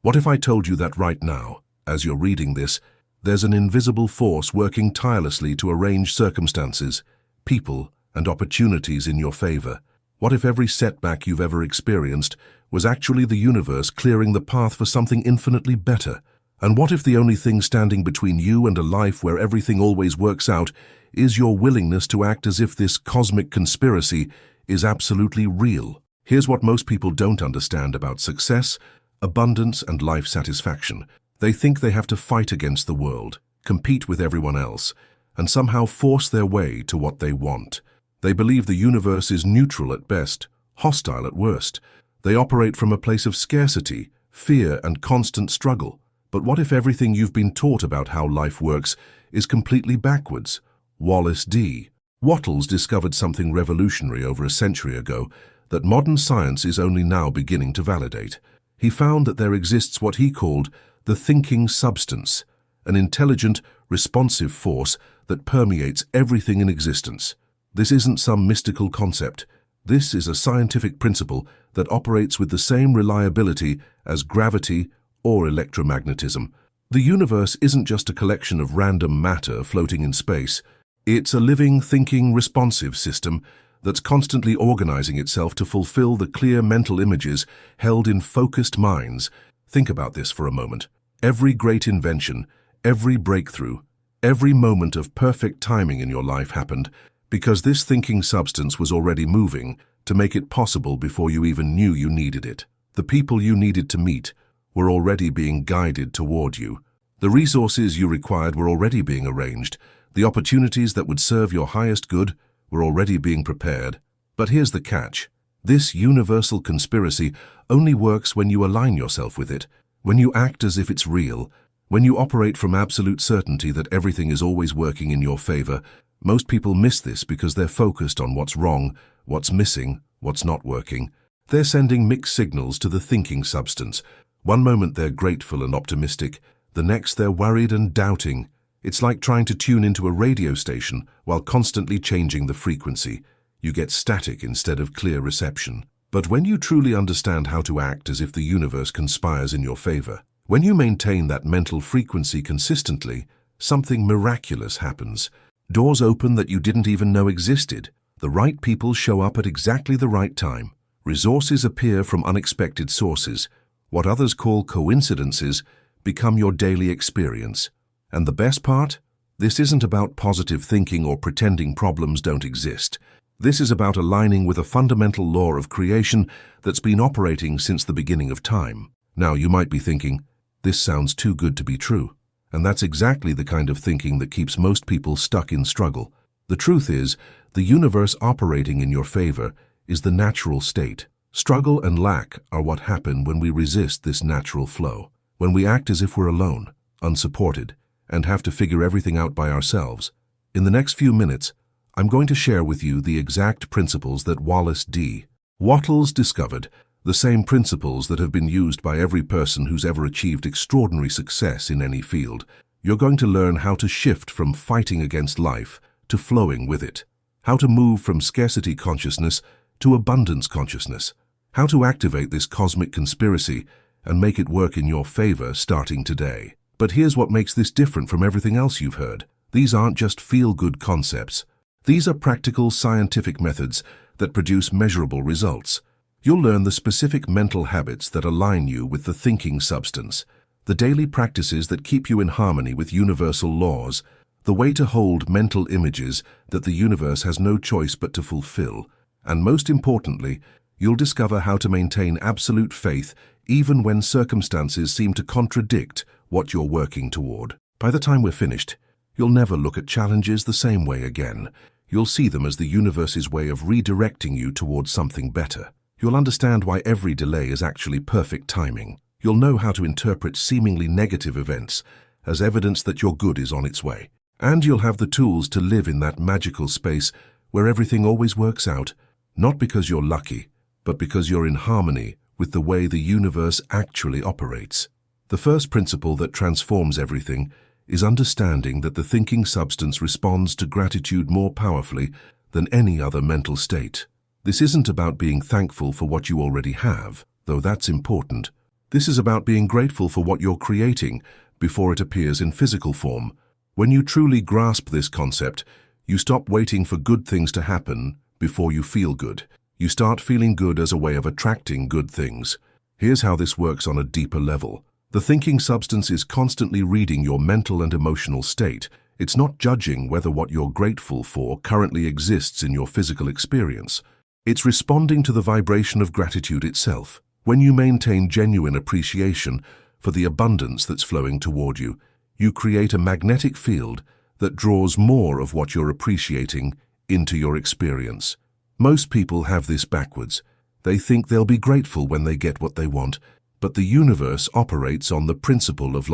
What if I told you that right now, as you're reading this, there's an invisible force working tirelessly to arrange circumstances, people, and opportunities in your favor? What if every setback you've ever experienced was actually the universe clearing the path for something infinitely better? And what if the only thing standing between you and a life where everything always works out is your willingness to act as if this cosmic conspiracy is absolutely real? Here's what most people don't understand about success, abundance, and life satisfaction. They think they have to fight against the world, compete with everyone else, and somehow force their way to what they want. They believe the universe is neutral at best, hostile at worst. They operate from a place of scarcity, fear, and constant struggle. But what if everything you've been taught about how life works is completely backwards? Wallace D. Wattles discovered something revolutionary over a century ago that modern science is only now beginning to validate. He found that there exists what he called the thinking substance, an intelligent, responsive force that permeates everything in existence. This isn't some mystical concept. This is a scientific principle that operates with the same reliability as gravity or electromagnetism. The universe isn't just a collection of random matter floating in space. It's a living, thinking, responsive system that's constantly organizing itself to fulfill the clear mental images held in focused minds. Think about this for a moment. Every great invention, every breakthrough, every moment of perfect timing in your life happened because this thinking substance was already moving to make it possible before you even knew you needed it. The people you needed to meet were already being guided toward you. The resources you required were already being arranged. The opportunities that would serve your highest good were already being prepared. But here's the catch. This universal conspiracy only works when you align yourself with it, when you act as if it's real, when you operate from absolute certainty that everything is always working in your favor. Most people miss this because they're focused on what's wrong, what's missing, what's not working. They're sending mixed signals to the thinking substance. One moment they're grateful and optimistic, the next they're worried and doubting. It's like trying to tune into a radio station while constantly changing the frequency. You get static instead of clear reception. But when you truly understand how to act as if the universe conspires in your favor, when you maintain that mental frequency consistently, something miraculous happens. Doors open that you didn't even know existed. The right people show up at exactly the right time. Resources appear from unexpected sources. What others call coincidences become your daily experience. And the best part? This isn't about positive thinking or pretending problems don't exist. This is about aligning with a fundamental law of creation that's been operating since the beginning of time. Now, you might be thinking, this sounds too good to be true. And that's exactly the kind of thinking that keeps most people stuck in struggle. The truth is, the universe operating in your favor is the natural state. Struggle and lack are what happen when we resist this natural flow, when we act as if we're alone, unsupported, and have to figure everything out by ourselves. In the next few minutes, I'm going to share with you the exact principles that Wallace D. Wattles discovered, the same principles that have been used by every person who's ever achieved extraordinary success in any field. You're going to learn how to shift from fighting against life to flowing with it, how to move from scarcity consciousness to abundance consciousness, how to activate this cosmic conspiracy and make it work in your favor starting today. But here's what makes this different from everything else you've heard. These aren't just feel-good concepts. These are practical scientific methods that produce measurable results. You'll learn the specific mental habits that align you with the thinking substance, the daily practices that keep you in harmony with universal laws, the way to hold mental images that the universe has no choice but to fulfill, and most importantly, you'll discover how to maintain absolute faith even when circumstances seem to contradict what you're working toward. By the time we're finished, you'll never look at challenges the same way again. You'll see them as the universe's way of redirecting you towards something better. You'll understand why every delay is actually perfect timing. You'll know how to interpret seemingly negative events as evidence that your good is on its way. And you'll have the tools to live in that magical space where everything always works out, not because you're lucky, but because you're in harmony with the way the universe actually operates. The first principle that transforms everything is understanding that the thinking substance responds to gratitude more powerfully than any other mental state. This isn't about being thankful for what you already have, though that's important. This is about being grateful for what you're creating before it appears in physical form. When you truly grasp this concept, you stop waiting for good things to happen before you feel good. You start feeling good as a way of attracting good things. Here's how this works on a deeper level. The thinking substance is constantly reading your mental and emotional state. It's not judging whether what you're grateful for currently exists in your physical experience. It's responding to the vibration of gratitude itself. When you maintain genuine appreciation for the abundance that's flowing toward you, you create a magnetic field that draws more of what you're appreciating into your experience. Most people have this backwards. They think they'll be grateful when they get what they want, but the universe operates on the principle of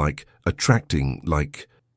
attracting.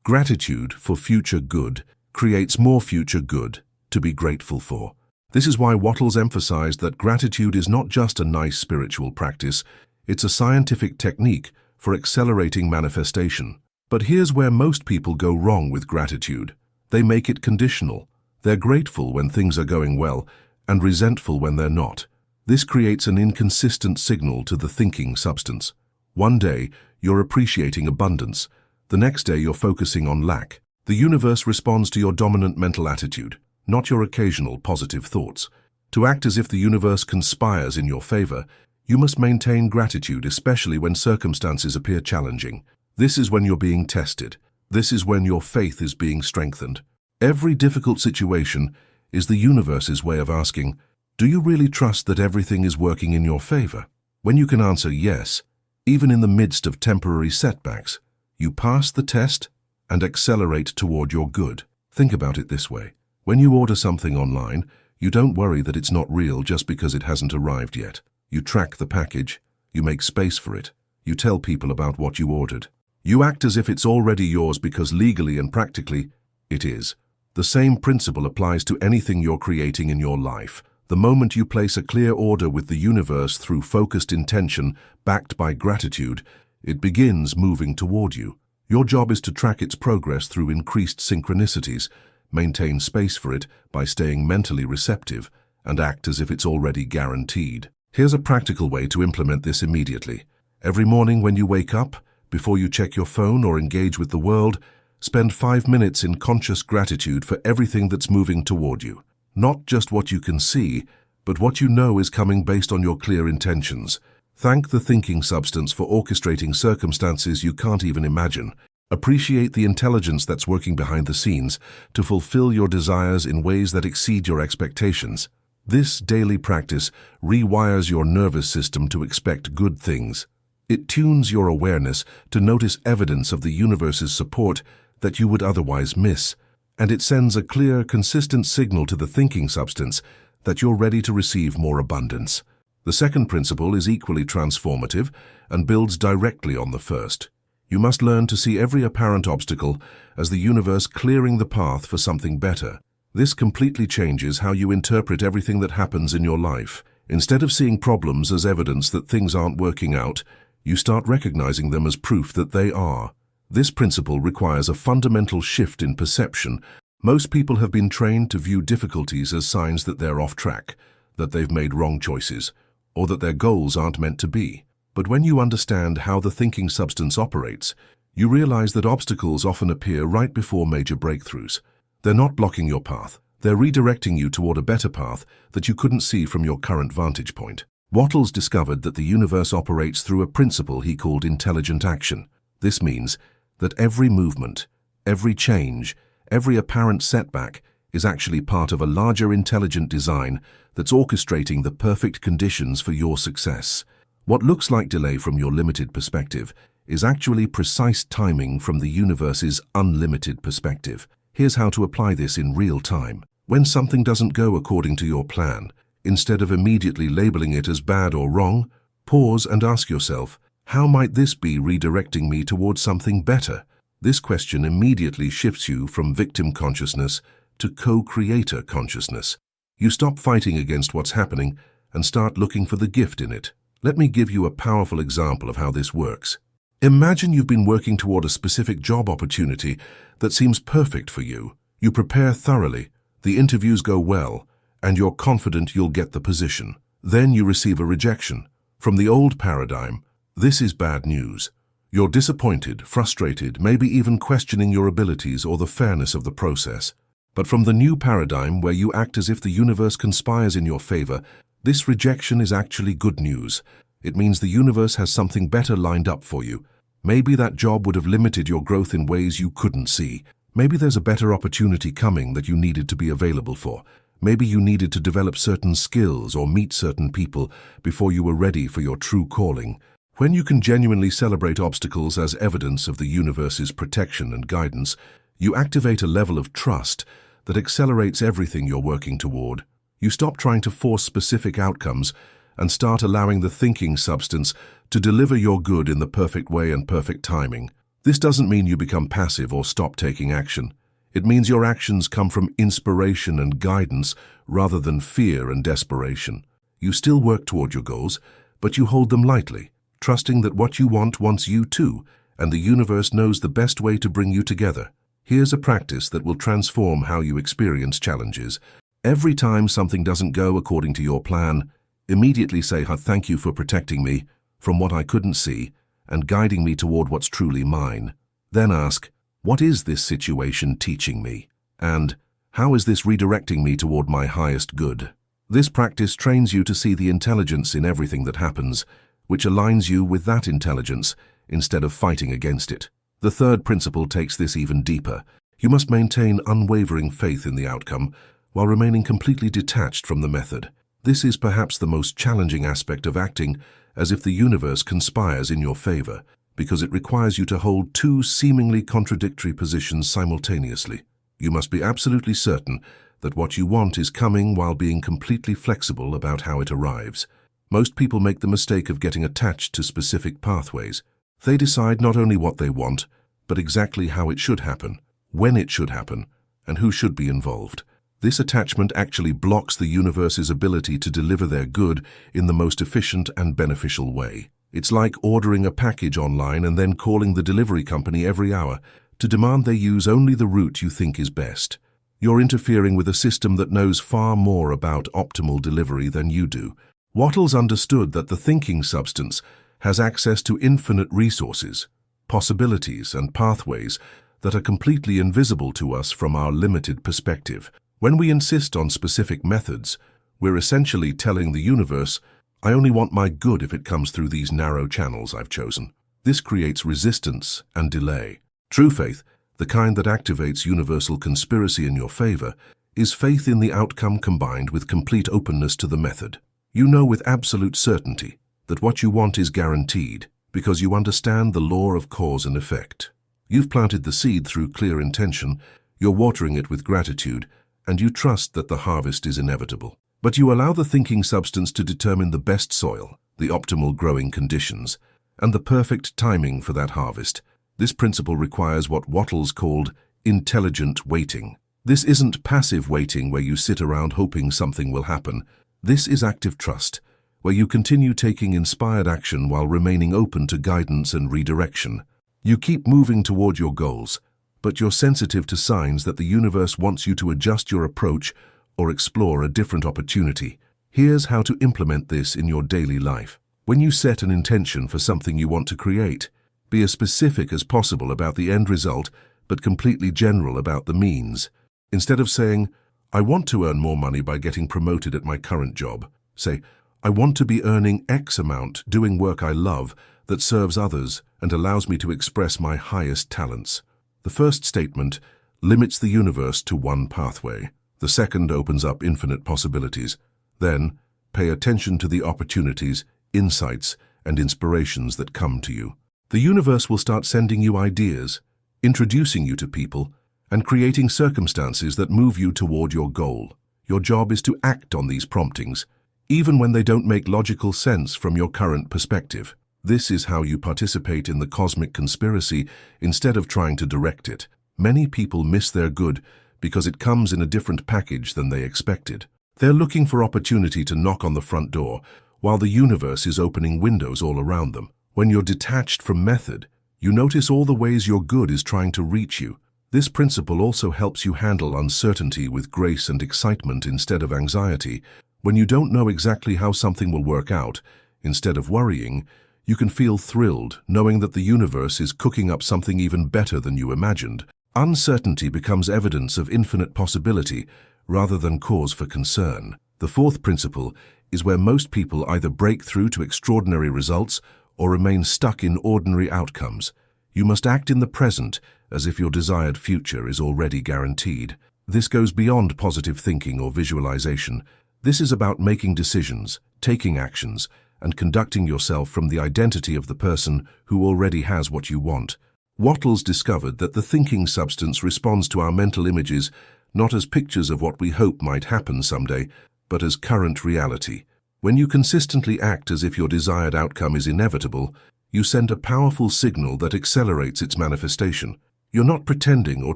Gratitude for future good creates more future good to be grateful for. This is why Wattles emphasized that gratitude is not just a nice spiritual practice, it's a scientific technique for accelerating manifestation. But here's where most people go wrong with gratitude. They make it conditional. They're grateful when things are going well and resentful when they're not. This creates an inconsistent signal to the thinking substance. One day, you're appreciating abundance. The next day, you're focusing on lack. The universe responds to your dominant mental attitude, not your occasional positive thoughts. To act as if the universe conspires in your favor, you must maintain gratitude, especially when circumstances appear challenging. This is when you're being tested. This is when your faith is being strengthened. Every difficult situation is the universe's way of asking, do you really trust that everything is working in your favor? When you can answer yes, even in the midst of temporary setbacks, you pass the test and accelerate toward your good. Think about it this way. When you order something online, you don't worry that it's not real just because it hasn't arrived yet. You track the package, you make space for it, you tell people about what you ordered. You act as if it's already yours because legally and practically, it is. The same principle applies to anything you're creating in your life. The moment you place a clear order with the universe through focused intention, backed by gratitude, it begins moving toward you. Your job is to track its progress through increased synchronicities, maintain space for it by staying mentally receptive, and act as if it's already guaranteed. Here's a practical way to implement this immediately. Every morning when you wake up, before you check your phone or engage with the world, spend 5 minutes in conscious gratitude for everything that's moving toward you. Not just what you can see, but what you know is coming based on your clear intentions. Thank the thinking substance for orchestrating circumstances you can't even imagine. Appreciate the intelligence that's working behind the scenes to fulfill your desires in ways that exceed your expectations. This daily practice rewires your nervous system to expect good things. It tunes your awareness to notice evidence of the universe's support that you would otherwise miss, and it sends a clear, consistent signal to the thinking substance that you're ready to receive more abundance. The second principle is equally transformative and builds directly on the first. You must learn to see every apparent obstacle as the universe clearing the path for something better. This completely changes how you interpret everything that happens in your life. Instead of seeing problems as evidence that things aren't working out, you start recognizing them as proof that they are. This principle requires a fundamental shift in perception. Most people have been trained to view difficulties as signs that they're off track, that they've made wrong choices, or that their goals aren't meant to be. But when you understand how the thinking substance operates, you realize that obstacles often appear right before major breakthroughs. They're not blocking your path. They're redirecting you toward a better path that you couldn't see from your current vantage point. Wattles discovered that the universe operates through a principle he called intelligent action. This means that every movement, every change, every apparent setback is actually part of a larger intelligent design that's orchestrating the perfect conditions for your success. What looks like delay from your limited perspective is actually precise timing from the universe's unlimited perspective. Here's how to apply this in real time. When something doesn't go according to your plan, instead of immediately labeling it as bad or wrong, pause and ask yourself, how might this be redirecting me towards something better? This question immediately shifts you from victim consciousness to co-creator consciousness. You stop fighting against what's happening and start looking for the gift in it. Let me give you a powerful example of how this works. Imagine you've been working toward a specific job opportunity that seems perfect for you. You prepare thoroughly, the interviews go well, and you're confident you'll get the position. Then you receive a rejection. From the old paradigm, This is bad news. You're disappointed, frustrated, maybe even questioning your abilities or the fairness of the process. But from the new paradigm where you act as if the universe conspires in your favor, this rejection is actually good news. It means the universe has something better lined up for you. Maybe that job would have limited your growth in ways you couldn't see. Maybe there's a better opportunity coming that you needed to be available for. Maybe you needed to develop certain skills or meet certain people before you were ready for your true calling. When you can genuinely celebrate obstacles as evidence of the universe's protection and guidance, you activate a level of trust that accelerates everything you're working toward. You stop trying to force specific outcomes and start allowing the thinking substance to deliver your good in the perfect way and perfect timing. This doesn't mean you become passive or stop taking action. It means your actions come from inspiration and guidance rather than fear and desperation. You still work toward your goals, but you hold them lightly, trusting that what you want wants you too, and the universe knows the best way to bring you together. Here's a practice that will transform how you experience challenges. Every time something doesn't go according to your plan, immediately say, "Thank you for protecting me from what I couldn't see and guiding me toward what's truly mine." Then ask, "What is this situation teaching me? And how is this redirecting me toward my highest good?" This practice trains you to see the intelligence in everything that happens, which aligns you with that intelligence instead of fighting against it. The third principle takes this even deeper. You must maintain unwavering faith in the outcome while remaining completely detached from the method. This is perhaps the most challenging aspect of acting as if the universe conspires in your favor, because it requires you to hold two seemingly contradictory positions simultaneously. You must be absolutely certain that what you want is coming while being completely flexible about how it arrives. Most people make the mistake of getting attached to specific pathways. They decide not only what they want, but exactly how it should happen, when it should happen, and who should be involved. This attachment actually blocks the universe's ability to deliver their good in the most efficient and beneficial way. It's like ordering a package online and then calling the delivery company every hour to demand they use only the route you think is best. You're interfering with a system that knows far more about optimal delivery than you do. Wattles understood that the thinking substance has access to infinite resources, possibilities, and pathways that are completely invisible to us from our limited perspective. When we insist on specific methods, we're essentially telling the universe, "I only want my good if it comes through these narrow channels I've chosen." This creates resistance and delay. True faith, the kind that activates universal conspiracy in your favor, is faith in the outcome combined with complete openness to the method. You know with absolute certainty that what you want is guaranteed because you understand the law of cause and effect. You've planted the seed through clear intention, you're watering it with gratitude, and you trust that the harvest is inevitable. But you allow the thinking substance to determine the best soil, the optimal growing conditions, and the perfect timing for that harvest. This principle requires what Wattles called intelligent waiting. This isn't passive waiting where you sit around hoping something will happen. This is active trust, where you continue taking inspired action while remaining open to guidance and redirection. You keep moving toward your goals, but you're sensitive to signs that the universe wants you to adjust your approach or explore a different opportunity. Here's how to implement this in your daily life. When you set an intention for something you want to create, be as specific as possible about the end result, but completely general about the means. Instead of saying, "I want to earn more money by getting promoted at my current job," say, "I want to be earning X amount doing work I love that serves others and allows me to express my highest talents." The first statement limits the universe to one pathway. The second opens up infinite possibilities. Then, pay attention to the opportunities, insights, and inspirations that come to you. The universe will start sending you ideas, introducing you to people, and creating circumstances that move you toward your goal. Your job is to act on these promptings, even when they don't make logical sense from your current perspective. This is how you participate in the cosmic conspiracy instead of trying to direct it. Many people miss their good because it comes in a different package than they expected. They're looking for opportunity to knock on the front door, while the universe is opening windows all around them. When you're detached from method, you notice all the ways your good is trying to reach you. This principle also helps you handle uncertainty with grace and excitement instead of anxiety. When you don't know exactly how something will work out, instead of worrying, You can feel thrilled, knowing that the universe is cooking up something even better than you imagined. Uncertainty becomes evidence of infinite possibility rather than cause for concern. The fourth principle is where most people either break through to extraordinary results or remain stuck in ordinary outcomes. You must act in the present as if your desired future is already guaranteed. This goes beyond positive thinking or visualization. This is about making decisions, taking actions, and conducting yourself from the identity of the person who already has what you want. Wattles discovered that the thinking substance responds to our mental images not as pictures of what we hope might happen someday, but as current reality. When you consistently act as if your desired outcome is inevitable, you send a powerful signal that accelerates its manifestation. You're not pretending or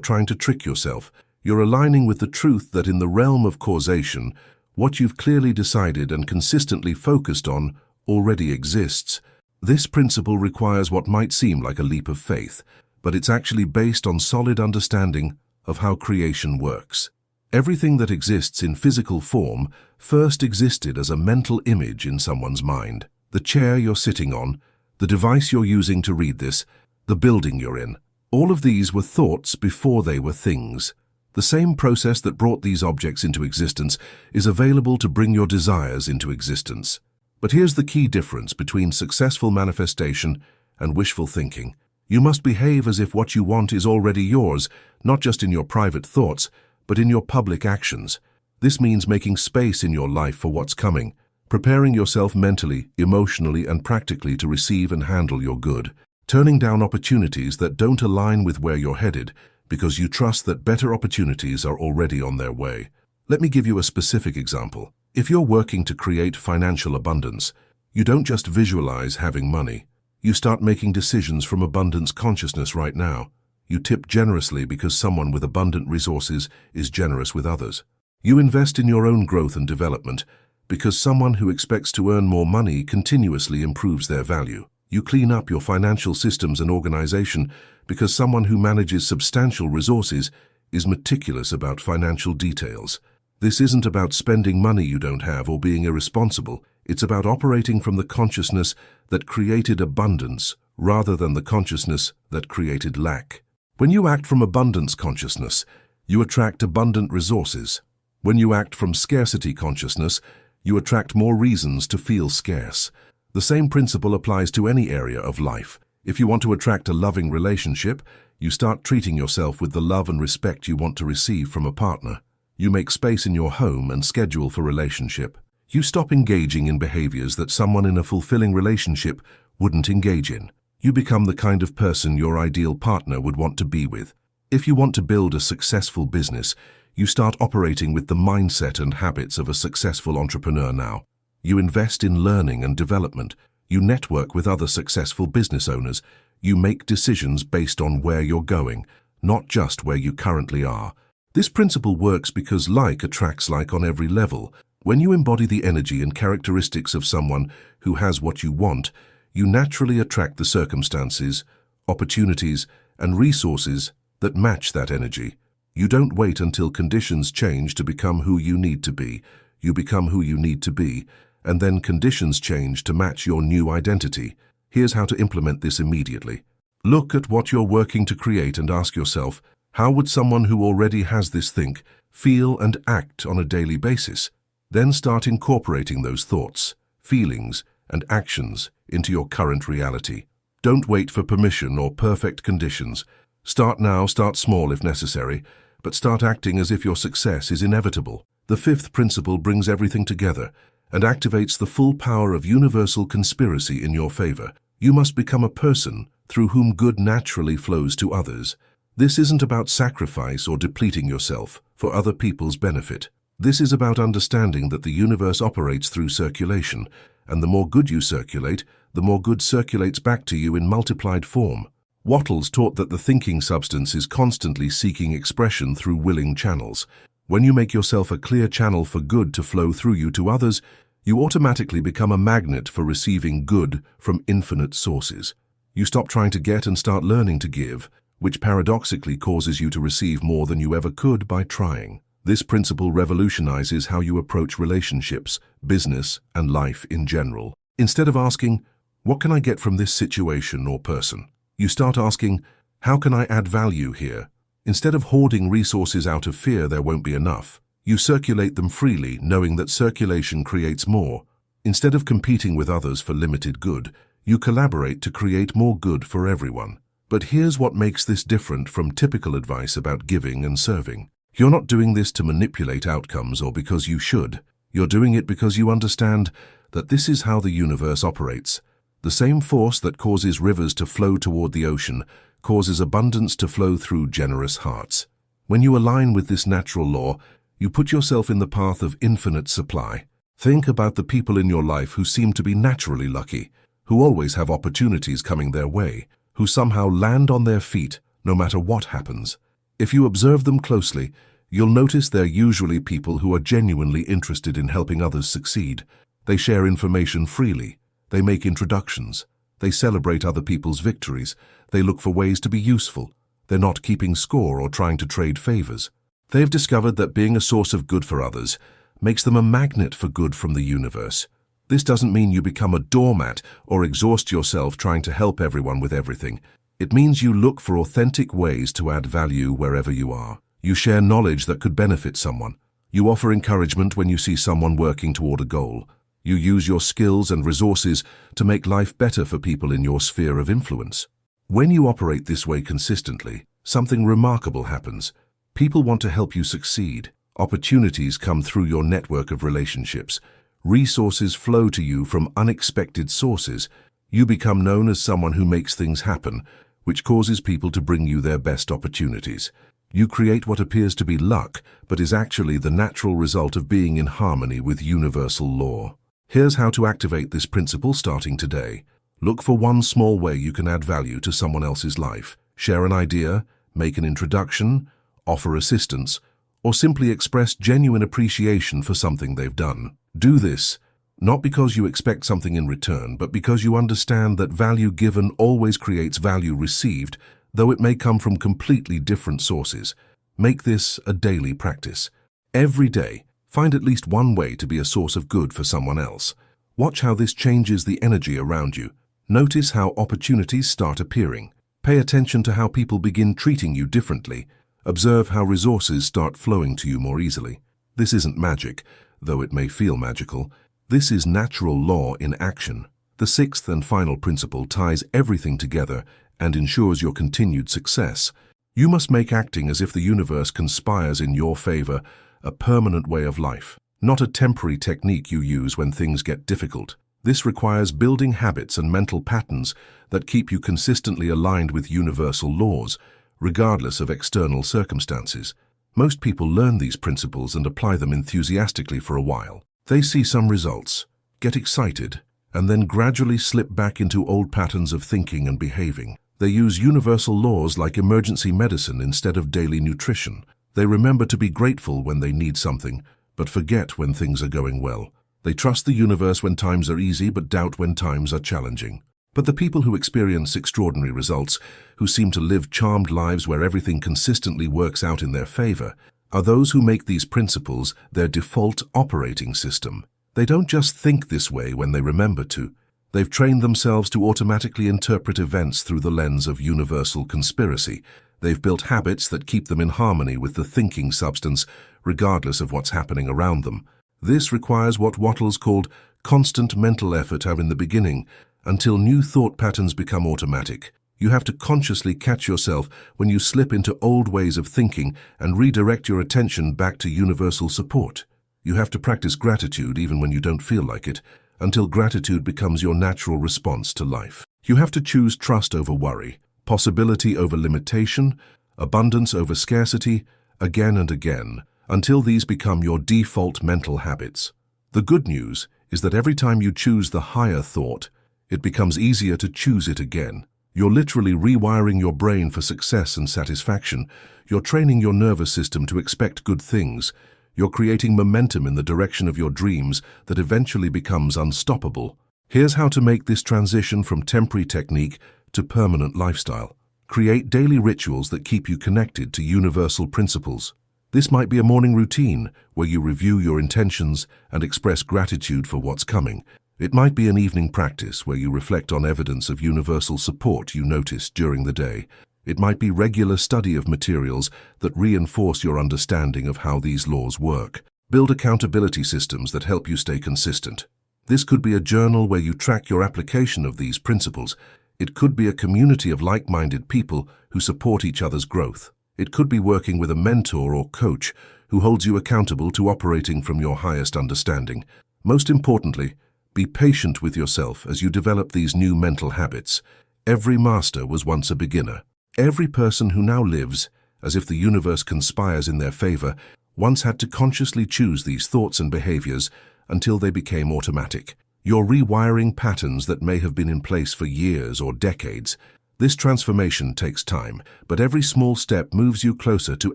trying to trick yourself. You're aligning with the truth that in the realm of causation, what you've clearly decided and consistently focused on already exists. This principle requires what might seem like a leap of faith, but it's actually based on solid understanding of how creation works. Everything that exists in physical form first existed as a mental image in someone's mind. The chair you're sitting on, the device you're using to read this, the building you're in. All of these were thoughts before they were things. The same process that brought these objects into existence is available to bring your desires into existence. But here's the key difference between successful manifestation and wishful thinking. You must behave as if what you want is already yours, not just in your private thoughts, but in your public actions. This means making space in your life for what's coming, preparing yourself mentally, emotionally, and practically to receive and handle your good, turning down opportunities that don't align with where you're headed, because you trust that better opportunities are already on their way. Let me give you a specific example. If you're working to create financial abundance, you don't just visualize having money. You start making decisions from abundance consciousness right now. You tip generously because someone with abundant resources is generous with others. You invest in your own growth and development because someone who expects to earn more money continuously improves their value. You clean up your financial systems and organization because someone who manages substantial resources is meticulous about financial details. This isn't about spending money you don't have or being irresponsible. It's about operating from the consciousness that created abundance rather than the consciousness that created lack. When you act from abundance consciousness, you attract abundant resources. When you act from scarcity consciousness, you attract more reasons to feel scarce. The same principle applies to any area of life. If you want to attract a loving relationship, you start treating yourself with the love and respect you want to receive from a partner. You make space in your home and schedule for relationship. You stop engaging in behaviors that someone in a fulfilling relationship wouldn't engage in. You become the kind of person your ideal partner would want to be with. If you want to build a successful business, you start operating with the mindset and habits of a successful entrepreneur now. You invest in learning and development. You network with other successful business owners. You make decisions based on where you're going, not just where you currently are. This principle works because like attracts like on every level. When you embody the energy and characteristics of someone who has what you want, you naturally attract the circumstances, opportunities, and resources that match that energy. You don't wait until conditions change to become who you need to be. You become who you need to be, and then conditions change to match your new identity. Here's how to implement this immediately. Look at what you're working to create and ask yourself, how would someone who already has this think, feel, and act on a daily basis? Then start incorporating those thoughts, feelings, and actions into your current reality. Don't wait for permission or perfect conditions. Start now, start small if necessary, but start acting as if your success is inevitable. The fifth principle brings everything together and activates the full power of universal conspiracy in your favor. You must become a person through whom good naturally flows to others. This isn't about sacrifice or depleting yourself for other people's benefit. This is about understanding that the universe operates through circulation, and the more good you circulate, the more good circulates back to you in multiplied form. Wattles taught that the thinking substance is constantly seeking expression through willing channels. When you make yourself a clear channel for good to flow through you to others, you automatically become a magnet for receiving good from infinite sources. You stop trying to get and start learning to give, which paradoxically causes you to receive more than you ever could by trying. This principle revolutionizes how you approach relationships, business, and life in general. Instead of asking, What can I get from this situation or person? You start asking, how can I add value here? Instead of hoarding resources out of fear there won't be enough, you circulate them freely, knowing that circulation creates more. Instead of competing with others for limited good, you collaborate to create more good for everyone. But here's what makes this different from typical advice about giving and serving. You're not doing this to manipulate outcomes or because you should. You're doing it because you understand that this is how the universe operates. The same force that causes rivers to flow toward the ocean causes abundance to flow through generous hearts. When you align with this natural law, you put yourself in the path of infinite supply. Think about the people in your life who seem to be naturally lucky, who always have opportunities coming their way, who somehow land on their feet no matter what happens. If you observe them closely, you'll notice they're usually people who are genuinely interested in helping others succeed. They share information freely. They make introductions. They celebrate other people's victories. They look for ways to be useful. They're not keeping score or trying to trade favors. They've discovered that being a source of good for others makes them a magnet for good from the universe. This doesn't mean you become a doormat or exhaust yourself trying to help everyone with everything. It means you look for authentic ways to add value wherever you are. You share knowledge that could benefit someone. You offer encouragement when you see someone working toward a goal. You use your skills and resources to make life better for people in your sphere of influence. When you operate this way consistently, something remarkable happens. People want to help you succeed. Opportunities come through your network of relationships. Resources flow to you from unexpected sources. You become known as someone who makes things happen, which causes people to bring you their best opportunities. You create what appears to be luck, but is actually the natural result of being in harmony with universal law. Here's how to activate this principle starting today. Look for one small way you can add value to someone else's life. Share an idea, make an introduction, offer assistance, or simply express genuine appreciation for something they've done. Do this, not because you expect something in return, but because you understand that value given always creates value received, though it may come from completely different sources. Make this a daily practice. Every day, find at least one way to be a source of good for someone else. Watch how this changes the energy around you. Notice how opportunities start appearing. Pay attention to how people begin treating you differently. Observe how resources start flowing to you more easily. This isn't magic, though it may feel magical. This is natural law in action. The sixth and final principle ties everything together and ensures your continued success. You must make acting as if the universe conspires in your favor a permanent way of life, not a temporary technique you use when things get difficult. This requires building habits and mental patterns that keep you consistently aligned with universal laws, regardless of external circumstances. Most people learn these principles and apply them enthusiastically for a while. They see some results, get excited, and then gradually slip back into old patterns of thinking and behaving. They use universal laws like emergency medicine instead of daily nutrition. They remember to be grateful when they need something, but forget when things are going well. They trust the universe when times are easy, but doubt when times are challenging. But the people who experience extraordinary results, who seem to live charmed lives where everything consistently works out in their favor, are those who make these principles their default operating system. They don't just think this way when they remember to. They've trained themselves to automatically interpret events through the lens of universal conspiracy. They've built habits that keep them in harmony with the thinking substance, regardless of what's happening around them. This requires what Wattles called constant mental effort in the beginning, until new thought patterns become automatic. You have to consciously catch yourself when you slip into old ways of thinking and redirect your attention back to universal support. You have to practice gratitude even when you don't feel like it, until gratitude becomes your natural response to life. You have to choose trust over worry, possibility over limitation, abundance over scarcity, again and again, until these become your default mental habits. The good news is that every time you choose the higher thought, it becomes easier to choose it again. You're literally rewiring your brain for success and satisfaction. You're training your nervous system to expect good things. You're creating momentum in the direction of your dreams that eventually becomes unstoppable. Here's how to make this transition from temporary technique to permanent lifestyle. Create daily rituals that keep you connected to universal principles. This might be a morning routine where you review your intentions and express gratitude for what's coming. It might be an evening practice where you reflect on evidence of universal support you noticed during the day. It might be regular study of materials that reinforce your understanding of how these laws work. Build accountability systems that help you stay consistent. This could be a journal where you track your application of these principles. It could be a community of like-minded people who support each other's growth. It could be working with a mentor or coach who holds you accountable to operating from your highest understanding. Most importantly, be patient with yourself as you develop these new mental habits. Every master was once a beginner. Every person who now lives, as if the universe conspires in their favor, once had to consciously choose these thoughts and behaviors until they became automatic. You're rewiring patterns that may have been in place for years or decades. This transformation takes time, but every small step moves you closer to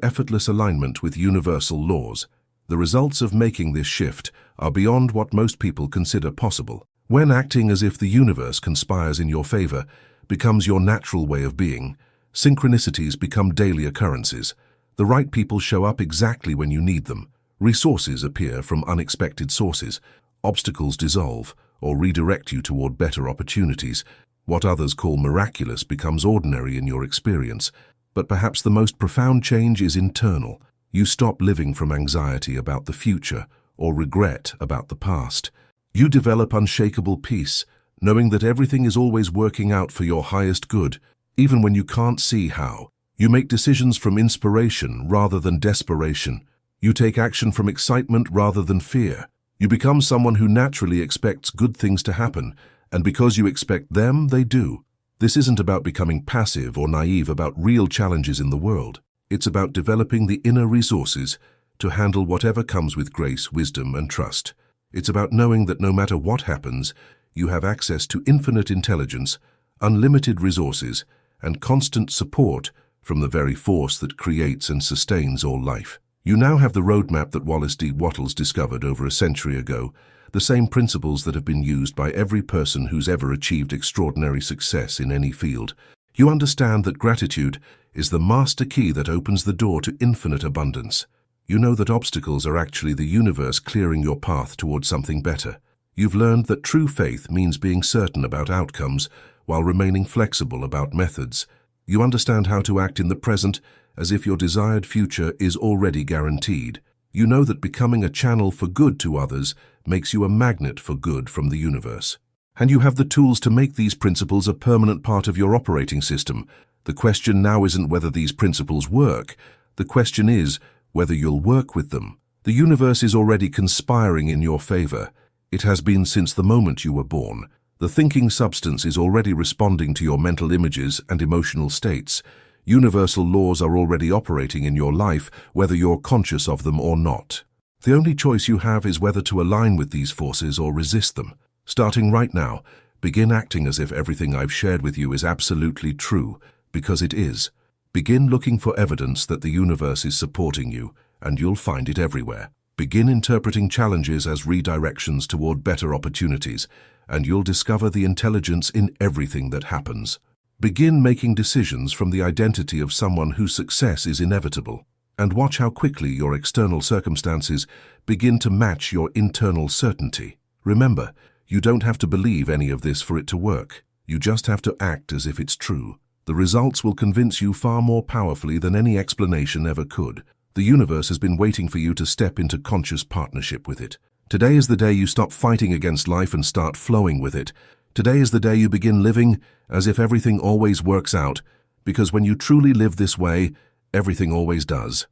effortless alignment with universal laws. The results of making this shift are beyond what most people consider possible. When acting as if the universe conspires in your favor becomes your natural way of being, synchronicities become daily occurrences. The right people show up exactly when you need them. Resources appear from unexpected sources. Obstacles dissolve or redirect you toward better opportunities. What others call miraculous becomes ordinary in your experience. But perhaps the most profound change is internal. You stop living from anxiety about the future or regret about the past. You develop unshakable peace, knowing that everything is always working out for your highest good, even when you can't see how. You make decisions from inspiration rather than desperation. You take action from excitement rather than fear. You become someone who naturally expects good things to happen, and because you expect them, they do. This isn't about becoming passive or naive about real challenges in the world. It's about developing the inner resources to handle whatever comes with grace, wisdom, and trust. It's about knowing that no matter what happens, you have access to infinite intelligence, unlimited resources, and constant support from the very force that creates and sustains all life. You now have the roadmap that Wallace D. Wattles discovered over a century ago, the same principles that have been used by every person who's ever achieved extraordinary success in any field. You understand that gratitude is the master key that opens the door to infinite abundance. You know that obstacles are actually the universe clearing your path towards something better. You've learned that true faith means being certain about outcomes while remaining flexible about methods. You understand how to act in the present as if your desired future is already guaranteed. You know that becoming a channel for good to others makes you a magnet for good from the universe. And you have the tools to make these principles a permanent part of your operating system. The question now isn't whether these principles work. The question is whether you'll work with them. The universe is already conspiring in your favor. It has been since the moment you were born. The thinking substance is already responding to your mental images and emotional states. Universal laws are already operating in your life, whether you're conscious of them or not. The only choice you have is whether to align with these forces or resist them. Starting right now, begin acting as if everything I've shared with you is absolutely true, because it is. Begin looking for evidence that the universe is supporting you, and you'll find it everywhere. Begin interpreting challenges as redirections toward better opportunities, and you'll discover the intelligence in everything that happens. Begin making decisions from the identity of someone whose success is inevitable, and watch how quickly your external circumstances begin to match your internal certainty. Remember, you don't have to believe any of this for it to work. You just have to act as if it's true. The results will convince you far more powerfully than any explanation ever could. The universe has been waiting for you to step into conscious partnership with it. Today is the day you stop fighting against life and start flowing with it. Today is the day you begin living as if everything always works out, because when you truly live this way, everything always does.